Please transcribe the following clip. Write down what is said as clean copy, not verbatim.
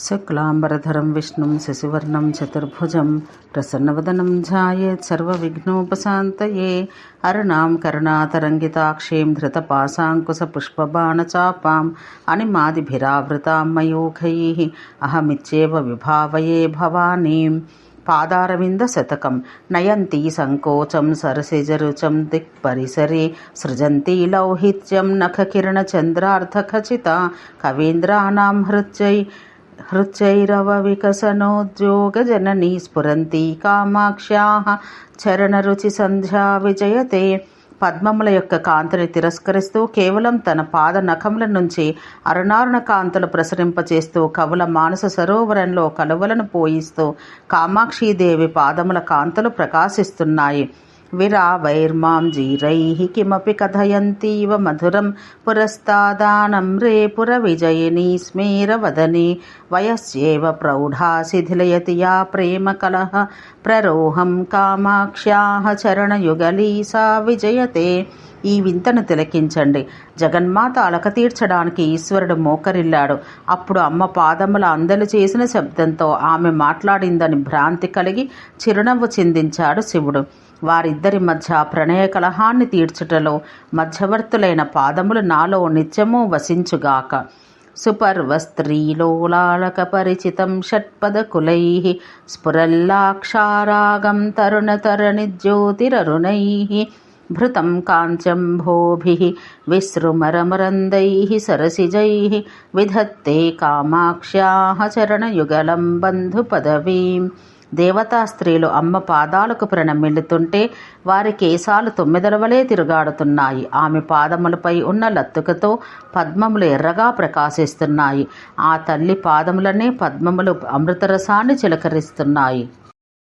శుక్లాంబరధరం విష్ణుం శశివర్ణం చతుర్భుజం ప్రసన్నవదనం ధ్యాయేత్ సర్వవిఘ్నోపశాంతయే. అరుణాం కరుణాతరంగితాక్షీం ధృతపాశాంకుశపుష్పబాణచాపాం అనిమాదిభిరావృతాం మయూఖైః అహమిత్యేవ విభావయే భవానీం. పాదారవింద శతకం నయంతి సంకోచం సరసిజరుచం దిక్పరిసరే సృజంతి లౌహిత్యం నఖకిరణచంద్రార్ధఖచిత కవీంద్రాణాం హృచ్చైరవ వికసనోద్యోగజననీ స్ఫురంతి కామాక్ష్యాః చరణరుచి సంధ్యా విజయతే. పద్మముల యొక్క కాంతిని తిరస్కరిస్తూ కేవలం తన పాద నఖముల నుంచి అరుణారుణ కాంతులు ప్రసరింపచేస్తూ కవుల మానస సరోవరంలో కలువలను పోయిస్తూ కామాక్షీదేవి పాదముల కాంతులు ప్రకాశిస్తున్నాయి. విరావైర్మాం జీరైః కిమపి కథయంతీవ మధురం పురస్తాదానమ్రే పురవిజయినీ స్మేరవదనే వయస్యేవ ప్రౌఢా శిథిలయతి యా ప్రేమ కలహ ప్రరోహం కామాక్ష్యాః చరణయుగళీ సా విజయతే. ఈ వింతను తిలకించండి. జగన్మాత అలక తీర్చడానికి ఈశ్వరుడు మోకరిల్లాడు. అప్పుడు అమ్మ పాదముల అందలు చేసిన శబ్దంతో ఆమె మాట్లాడిందని భ్రాంతి కలిగి చిరునవ్వు చిందించాడు శివుడు. వారిద్దరి మధ్య ప్రణయ కలహాన్ని తీర్చుటలో మధ్యవర్తులైన పాదములు నాలో నిత్యము వసించుగాక. సుపర్వస్త్రీలోలాలక పరిచితం షట్పదకులైః స్ఫురల్లాక్షారాగం తరుణతరణి జ్యోతిరరుణైః భృతం కాంచంభోభిః విసృమరమరందైః సరసిజైః విధత్తే కామాక్ష్యాః చరణయుగళం బంధుపదవీం. దేవతా స్త్రీలు అమ్మ పాదాలకు ప్రణమిల్లుతుంటే వారి కేశాలు తొమ్మిదల వలె తిరుగాడుతున్నాయి. ఆమె పాదములపై ఉన్న లత్తుకతో పద్మములు ఎర్రగా ప్రకాశిస్తున్నాయి. ఆ తల్లి పాదములనే పద్మములు అమృతరసాన్ని చిలకరిస్తున్నాయి.